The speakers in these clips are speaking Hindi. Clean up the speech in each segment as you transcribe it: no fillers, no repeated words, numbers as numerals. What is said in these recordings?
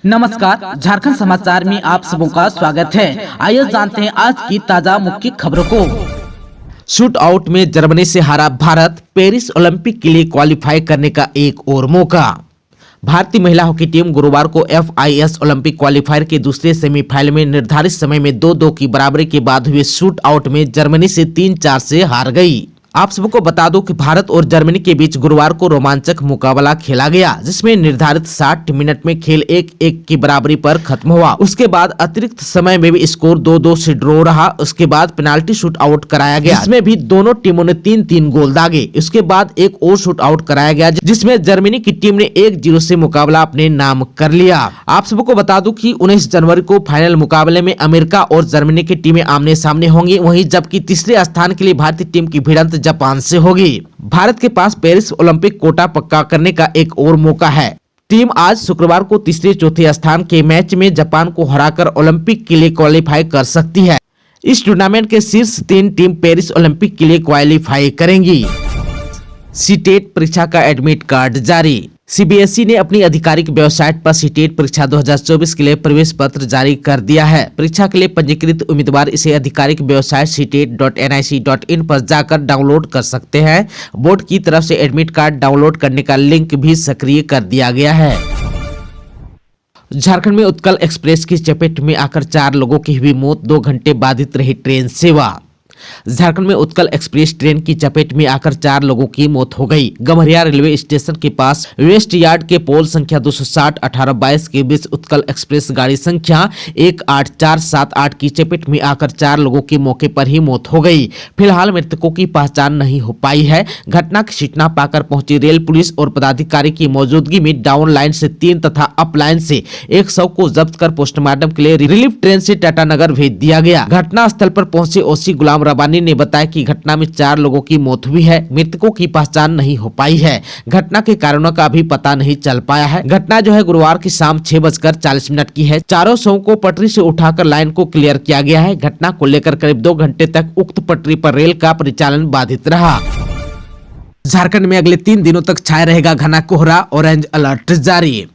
नमस्कार, झारखंड समाचार में आप सबों का स्वागत है। आइए जानते हैं आज की ताजा मुख्य खबरों को। शूट आउट में जर्मनी से हारा भारत, पेरिस ओलंपिक के लिए क्वालिफाई करने का एक और मौका। भारतीय महिला हॉकी टीम गुरुवार को FIS ओलंपिक क्वालिफायर के दूसरे सेमीफाइनल में निर्धारित समय में 2-2 की बराबरी के बाद हुए शूट आउट में जर्मनी से 3-4 से हार गई। आप सबको बता दो कि भारत और जर्मनी के बीच गुरुवार को रोमांचक मुकाबला खेला गया, जिसमें निर्धारित 60 मिनट में खेल 1-1 की बराबरी पर खत्म हुआ। उसके बाद अतिरिक्त समय में भी स्कोर 2-2 से ड्रॉ रहा। उसके बाद पेनाल्टी शूट आउट कराया गया, जिसमें भी दोनों टीमों ने 3-3 गोल दागे। उसके बाद एक और शूट आउट कराया गया, जिसमें जर्मनी की टीम ने 1-0 से मुकाबला अपने नाम कर लिया। आप सबको बता दूं कि 19 जनवरी को फाइनल मुकाबले में अमेरिका और जर्मनी की टीमें आमने सामने होंगी। वहीं जबकि तीसरे स्थान के लिए भारतीय टीम की भिड़ंत जापान से होगी। भारत के पास पेरिस ओलंपिक कोटा पक्का करने का एक और मौका है। टीम आज शुक्रवार को तीसरे चौथे स्थान के मैच में जापान को हराकर ओलंपिक के लिए क्वालिफाई कर सकती है। इस टूर्नामेंट के शीर्ष 3 टीम पेरिस ओलंपिक के लिए क्वालिफाई करेंगी। सीटेट परीक्षा का एडमिट कार्ड जारी। CBSE ने अपनी आधिकारिक वेबसाइट पर सीटेट परीक्षा 2024 के लिए प्रवेश पत्र जारी कर दिया है। परीक्षा के लिए पंजीकृत उम्मीदवार इसे आधिकारिक वेबसाइट ctet.nic.in पर जाकर डाउनलोड कर सकते हैं। बोर्ड की तरफ से एडमिट कार्ड डाउनलोड करने का लिंक भी सक्रिय कर दिया गया है। झारखंड में उत्कल एक्सप्रेस की चपेट में आकर 4 लोगों की हुई मौत, 2 घंटे बाधित रही ट्रेन सेवा। झारखंड में उत्कल एक्सप्रेस ट्रेन की चपेट में आकर 4 लोगों की मौत हो गई। गम्हरिया रेलवे स्टेशन के पास वेस्ट यार्ड के पोल संख्या 260-18-22 के बीच उत्कल एक्सप्रेस गाड़ी संख्या 18478 की चपेट में आकर 4 लोगों की मौके पर ही मौत हो गई। फिलहाल मृतकों की पहचान नहीं हो पाई है। घटना की सूचना पाकर पहुंची रेल पुलिस और पदाधिकारी की मौजूदगी में डाउन लाइन से 3 तथा अप लाइन से 1 शव को जब्त कर पोस्टमार्टम के लिए रिलीफ ट्रेन से टाटानगर भेज दिया गया। घटना स्थल पर पहुंचे OC गुलाम रबानी ने बताया कि घटना में 4 लोगों की मौत हुई है। मृतकों की पहचान नहीं हो पाई है। घटना के कारणों का भी पता नहीं चल पाया है। घटना जो है गुरुवार की शाम 6:40 की है। चारों शवों को पटरी से उठाकर लाइन को क्लियर किया गया है। घटना को लेकर करीब 2 घंटे तक उक्त पटरी पर रेल का परिचालन बाधित रहा। झारखंड में अगले 3 दिनों तक छाया रहेगा घना कोहरा, ऑरेंज अलर्ट जारी।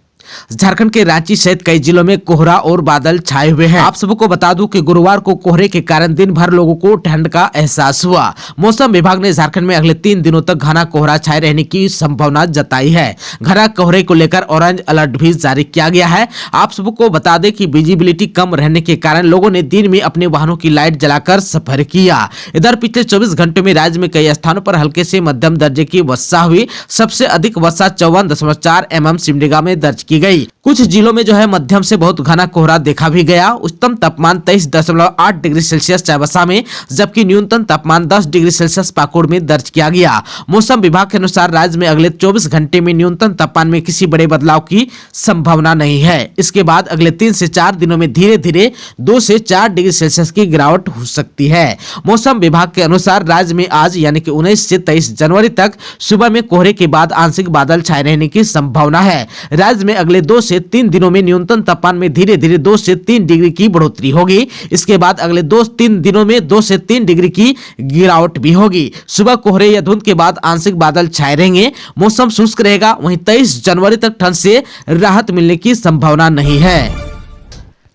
झारखंड के रांची सहित कई जिलों में कोहरा और बादल छाए हुए हैं। आप सबको बता दूं कि गुरुवार को कोहरे के कारण दिन भर लोगों को ठंड का एहसास हुआ। मौसम विभाग ने झारखंड में अगले 3 दिनों तक घना कोहरा छाए रहने की संभावना जताई है। घना कोहरे को लेकर ऑरेंज अलर्ट भी जारी किया गया है। आप सबको बता दें कि विजिबिलिटी कम रहने के कारण लोगों ने दिन में अपने वाहनों की लाइट जलाकर सफर किया। इधर पिछले 24 घंटों में राज्य में कई स्थानों पर हल्के से मध्यम दर्जे की वर्षा हुई। सबसे अधिक वर्षा 54.4 mm सिमडेगा में दर्ज की गई। कुछ जिलों में जो है मध्यम से बहुत घना कोहरा देखा भी गया। उच्चतम तापमान 23.8 डिग्री सेल्सियस चाईबासा में, जबकि न्यूनतम तापमान 10 डिग्री सेल्सियस पाकुड़ में दर्ज किया गया। मौसम विभाग के अनुसार राज्य में अगले 24 घंटे में न्यूनतम तापमान में किसी बड़े बदलाव की संभावना नहीं है। इसके बाद अगले 3 से 4 दिनों में धीरे धीरे 2 से 4 डिग्री सेल्सियस की गिरावट हो सकती है। मौसम विभाग के अनुसार राज्य में आज यानी कि 19 से 23 जनवरी तक सुबह में कोहरे के बाद आंशिक बादल छाए रहने की संभावना है। राज्य में अगले 2 से 3 दिनों में न्यूनतम तापमान में धीरे धीरे 2 से 3 डिग्री की बढ़ोतरी होगी। इसके बाद अगले 2-3 दिनों में 2 से 3 डिग्री की गिरावट भी होगी। सुबह कोहरे या धुंध के बाद आंशिक बादल छाए रहेंगे। मौसम शुष्क रहेगा। वहीं 23 जनवरी तक ठंड से राहत मिलने की संभावना नहीं है।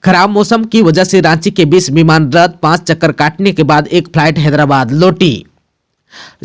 खराब मौसम की वजह से रांची के 20 विमान रद्द, 5 चक्कर काटने के बाद एक फ्लाइट हैदराबाद लौटी।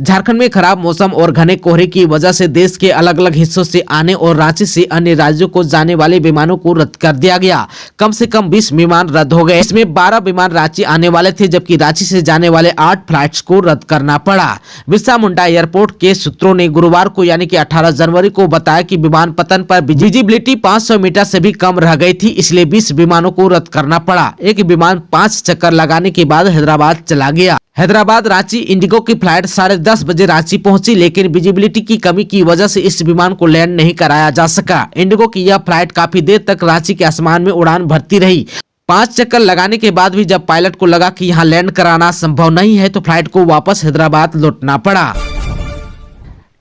झारखंड में खराब मौसम और घने कोहरे की वजह से देश के अलग अलग हिस्सों से आने और रांची से अन्य राज्यों को जाने वाले विमानों को रद्द कर दिया गया। कम से कम 20 विमान रद्द हो गए। इसमें 12 विमान रांची आने वाले थे, जबकि रांची से जाने वाले 8 फ्लाइट्स को रद्द करना पड़ा। बिरसा मुंडा एयरपोर्ट के सूत्रों ने गुरुवार को यानी कि 18 जनवरी को बताया कि विमान पतन पर विजिबिलिटी 500 मीटर से भी कम रह गई थी, इसलिए 20 विमानों को रद्द करना पड़ा। एक विमान 5 चक्कर लगाने के बाद हैदराबाद चला गया। हैदराबाद रांची इंडिगो की फ्लाइट 10:30 बजे रांची पहुंची, लेकिन विजिबिलिटी की कमी की वजह से इस विमान को लैंड नहीं कराया जा सका। इंडिगो की यह फ्लाइट काफी देर तक रांची के आसमान में उड़ान भरती रही। 5 चक्कर लगाने के बाद भी जब पायलट को लगा कि यहां लैंड कराना संभव नहीं है, तो फ्लाइट को वापस हैदराबाद लौटना पड़ा।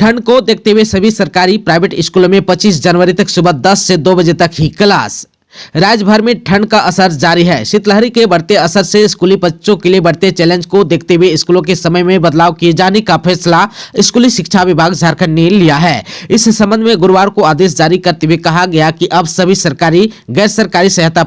ठंड को देखते हुए सभी सरकारी प्राइवेट स्कूलों में 25 जनवरी तक सुबह 10 से 2 बजे तक ही क्लास। राज्य भर में ठंड का असर जारी है। शीतलहरी के बढ़ते असर से स्कूली बच्चों के लिए बढ़ते चैलेंज को देखते हुए स्कूलों के समय में बदलाव किए जाने का फैसला स्कूली शिक्षा विभाग झारखंड ने लिया है। इस संबंध में गुरुवार को आदेश जारी करते हुए कहा गया कि अब सभी सरकारी, गैर सरकारी सहायता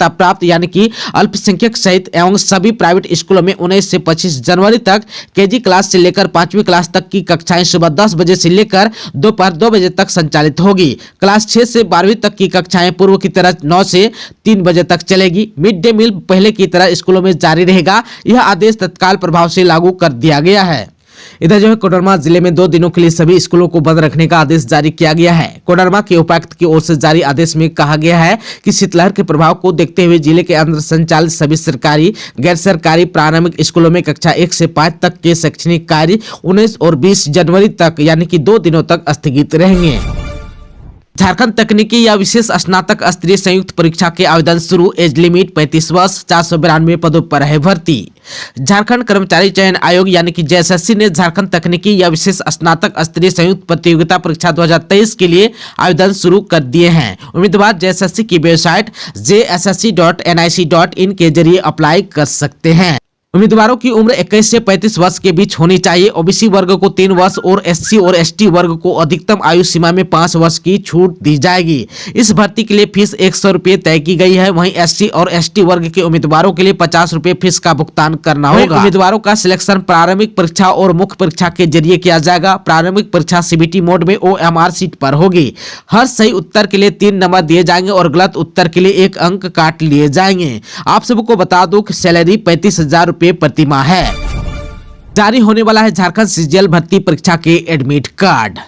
प्राप्त यानी कि अल्पसंख्यक सहित एवं सभी प्राइवेट स्कूलों में 19 से 25 जनवरी तक केजी क्लास से लेकर 5वीं क्लास तक की कक्षाएं सुबह 10 बजे से लेकर दोपहर 2 बजे तक संचालित होगी। क्लास 6 से 12वीं तक की कक्षाएं पूर्व की तरह 9 से 3 बजे तक चलेगी। मिड डे मील पहले की तरह स्कूलों में जारी रहेगा। यह आदेश तत्काल प्रभाव से लागू कर दिया गया है। इधर जो है कोडरमा जिले में 2 दिनों के लिए सभी स्कूलों को बंद रखने का आदेश जारी किया गया है। कोडरमा के उपायुक्त की ओर से जारी आदेश में कहा गया है कि शीतलहर के प्रभाव को देखते हुए जिले के अंदर संचालित सभी सरकारी, गैर सरकारी प्रारंभिक स्कूलों में कक्षा 1 से 5 तक के शैक्षणिक कार्य 19 और 20 जनवरी तक यानी कि 2 दिनों तक स्थगित रहेंगे। झारखंड तकनीकी या विशेष स्नातक स्तरीय संयुक्त परीक्षा के आवेदन शुरू। एज लिमिट 35 वर्ष। 492 पदों पर है भर्ती। झारखंड कर्मचारी चयन आयोग यानी कि जेएसएससी ने झारखंड तकनीकी या विशेष स्नातक स्तरीय संयुक्त प्रतियोगिता परीक्षा 2023 के लिए आवेदन शुरू कर दिए हैं। उम्मीदवार जेएसएससी की वेबसाइट jssc.nic.in के जरिए अप्लाई कर सकते हैं। उम्मीदवारों की उम्र 21 से 35 वर्ष के बीच होनी चाहिए। ओबीसी वर्ग को 3 वर्ष और एससी और एसटी वर्ग को अधिकतम आयु सीमा में 5 वर्ष की छूट दी जाएगी। इस भर्ती के लिए फीस 100 रुपये तय की गई है। वहीं एससी और एसटी वर्ग के उम्मीदवारों के लिए 50 रुपये फीस का भुगतान करना होगा। उम्मीदवारों का सिलेक्शन प्रारंभिक परीक्षा और मुख्य परीक्षा के जरिए किया जाएगा। प्रारंभिक परीक्षा सीबीटी मोड में OMR सीट पर होगी। हर सही उत्तर के लिए 3 नंबर दिए जाएंगे और गलत उत्तर के लिए 1 अंक काट लिए जाएंगे। आप सबको बता दूं कि सैलरी 35,000 प्रति माह है। जारी होने वाला है झारखंड सीजीएल भर्ती परीक्षा के एडमिट कार्ड।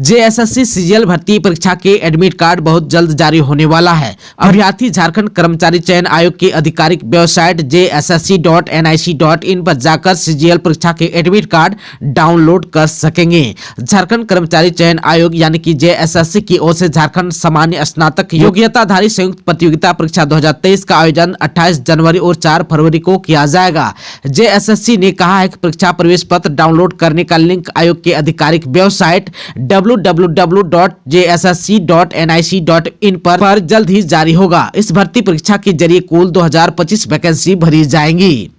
जेएसएससी सीजीएल भर्ती परीक्षा के एडमिट कार्ड बहुत जल्द जारी होने वाला है। अभ्यर्थी झारखंड कर्मचारी चयन आयोग की आधिकारिक वेबसाइट jssc.nic.in पर जाकर सीजीएल परीक्षा के एडमिट कार्ड डाउनलोड कर सकेंगे। झारखंड कर्मचारी चयन आयोग यानी कि जेएसएससी की ओर से झारखंड सामान्य स्नातक योग्यताधारी संयुक्त प्रतियोगिता परीक्षा 2023 का आयोजन 28 जनवरी और 4 फरवरी को किया जाएगा। जेएसएससी ने कहा है कि परीक्षा प्रवेश पत्र डाउनलोड करने का लिंक आयोग की आधिकारिक वेबसाइट www.jssc.nic.in पर जल्द ही जारी होगा। इस भर्ती परीक्षा के जरिए कुल 2025 वैकेंसी भरी जाएंगी।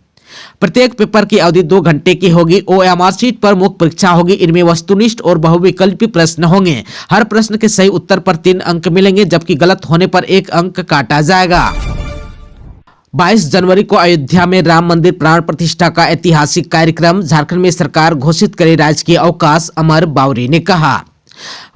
प्रत्येक पेपर की अवधि 2 घंटे की होगी। OMR सीट पर मुख्य परीक्षा होगी। इनमें वस्तुनिष्ठ और बहुविकल्पी प्रश्न होंगे। हर प्रश्न के सही उत्तर पर 3 अंक मिलेंगे, जबकि गलत होने पर 1 अंक काटा जाएगा। 22 जनवरी को अयोध्या में राम मंदिर प्राण प्रतिष्ठा का ऐतिहासिक कार्यक्रम। झारखंड में सरकार घोषित करे राजकीय अवकाश, अमर बावरी ने कहा।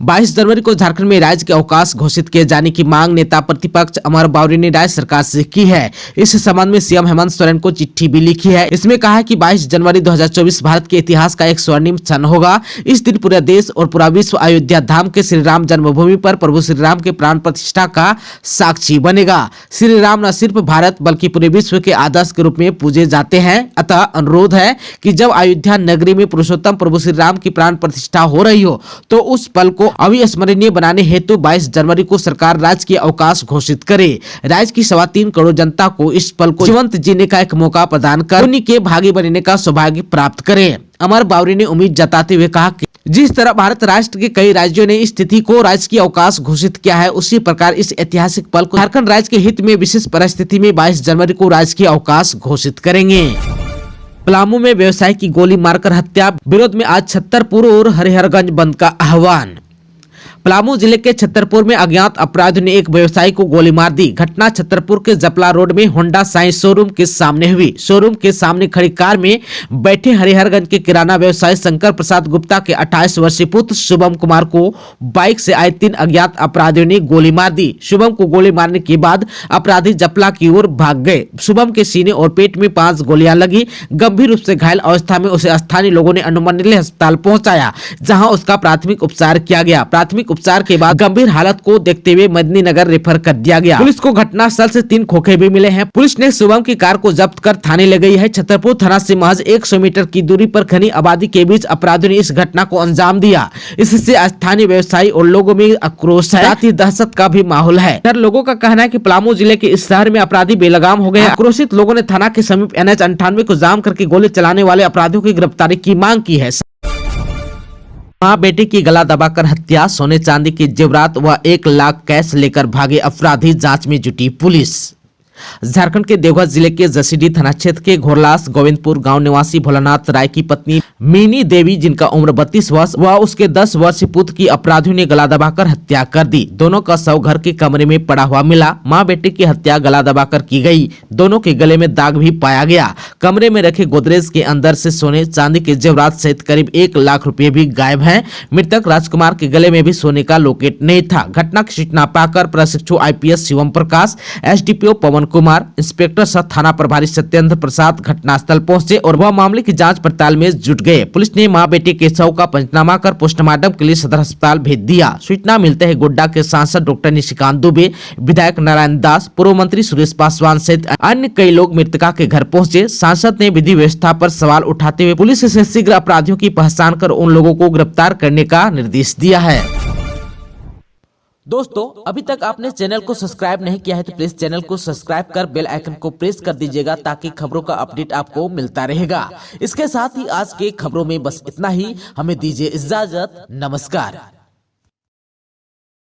22 जनवरी को झारखंड में राज्य के अवकाश घोषित किए जाने की मांग नेता प्रतिपक्ष अमर बावरी ने राज्य सरकार से की है। इस संबंध में सीएम हेमंत सोरेन को चिट्ठी भी लिखी है। इसमें कहा है कि 22 जनवरी 2024 भारत के इतिहास का एक स्वर्णिम क्षण होगा। इस दिन पूरा देश और पूरा विश्व अयोध्या धाम के श्री राम जन्मभूमि पर प्रभु श्री राम के प्राण प्रतिष्ठा का साक्षी बनेगा। श्री राम न सिर्फ भारत बल्कि पूरे विश्व के आदर्श के रूप में पूजे जाते हैं। अतः अनुरोध है कि जब अयोध्या नगरी में पुरुषोत्तम प्रभु श्री राम की प्राण प्रतिष्ठा हो रही हो तो उस पल को अविस्मरणीय बनाने हेतु 22 जनवरी को सरकार राज्य की अवकाश घोषित करे। राज्य की 3.25 करोड़ जनता को इस पल को जीवंत जीने का एक मौका प्रदान कर उन्हीं के भागी बनने का सौभाग्य प्राप्त करें। अमर बावरी ने उम्मीद जताते हुए कहा कि जिस तरह भारत राष्ट्र के कई राज्यों ने इस तिथि को राज्य की अवकाश घोषित किया है, उसी प्रकार इस ऐतिहासिक पल को झारखंड राज्य के हित में विशेष परिस्थिति में 22 जनवरी को राज्य की अवकाश घोषित करेंगे। पलामू में व्यवसायी की गोली मारकर हत्या, विरोध में आज छतरपुर और हरिहरगंज बंद का आह्वान। पलामू जिले के छतरपुर में अज्ञात अपराधियों ने एक व्यवसायी को गोली मार दी। घटना छतरपुर के जपला रोड में होंडा साइन शोरूम के सामने हुई। शोरूम के सामने खड़ी कार में बैठे हरिहरगंज के किराना व्यवसायी शंकर प्रसाद गुप्ता के 28 वर्षीय पुत्र शुभम कुमार को बाइक से आए 3 अज्ञात अपराधियों ने गोली मार दी। शुभम को गोली मारने के बाद अपराधी जपला की ओर भाग गए। शुभम के सीने और पेट में 5 गोलियां लगी। गंभीर रूप से घायल अवस्था में उसे स्थानीय लोगों ने अनुमंडलीय अस्पताल पहुंचाया, जहां उसका प्राथमिक उपचार किया गया। प्राथमिक उपचार के बाद गंभीर हालत को देखते हुए मेदिनीनगर रेफर कर दिया गया। पुलिस को घटनास्थल से 3 खोखे भी मिले हैं। पुलिस ने शुभम की कार को जब्त कर थाने ले गई है। छतरपुर थाना से महज 100 मीटर की दूरी पर घनी आबादी के बीच अपराधियों ने इस घटना को अंजाम दिया। इससे स्थानीय व्यवसायी और लोगों में आक्रोश है, साथ ही दहशत का भी माहौल है। लोगों का कहना है कि पलामू जिले के इस शहर में अपराधी बेलगाम हो गए। आक्रोशित लोगों ने थाना के समीप NH 98 को जाम करके गोली चलाने वाले अपराधियों की गिरफ्तारी की मांग की है। मां बेटे की गला दबाकर हत्या, सोने चांदी के जेवरात व 1 लाख कैश लेकर भागे अपराधी, जांच में जुटी पुलिस। झारखंड के देवघर जिले के जसीडीह थाना क्षेत्र के घोरलास गोविंदपुर गांव निवासी भोलानाथ राय की पत्नी मीनी देवी, जिनका उम्र 32 वर्ष व उसके 10 वर्षीय पुत्र की अपराधियों ने गला दबाकर हत्या कर दी। दोनों का शव घर के कमरे में पड़ा हुआ मिला। मां बेटे की हत्या गला दबाकर की गई। दोनों के गले में दाग भी पाया गया। कमरे में रखे गोदरेज के अंदर से सोने चांदी के जेवरात सहित करीब 1 लाख रुपए भी गायब हैं। मृतक राजकुमार के गले में भी सोने का लॉकेट नहीं था। घटना की सूचना पाकर प्रशिक्षु IPS शिवम प्रकाश, SDPO पवन कुमार, इंस्पेक्टर सह थाना प्रभारी सत्येंद्र प्रसाद घटनास्थल पहुंचे और वह मामले की जांच पड़ताल में जुट गए। पुलिस ने मां बेटे के शव का पंचनामा कर पोस्टमार्टम के लिए सदर अस्पताल भेज दिया। सूचना मिलते ही गोड्डा के सांसद डॉक्टर निशिकांत दुबे, विधायक नारायण दास, पूर्व मंत्री सुरेश पासवान सहित अन्य कई लोग मृतका के घर पहुंचे। सांसद ने विधि व्यवस्था पर सवाल उठाते हुए पुलिस से शीघ्र अपराधियों की पहचान कर उन लोगों को गिरफ्तार करने का निर्देश दिया है। दोस्तों, अभी तक आपने चैनल को सब्सक्राइब नहीं किया है तो प्लीज चैनल को सब्सक्राइब कर बेल आइकन को प्रेस कर दीजिएगा ताकि खबरों का अपडेट आपको मिलता रहेगा। इसके साथ ही आज के खबरों में बस इतना ही। हमें दीजिए इजाजत। नमस्कार।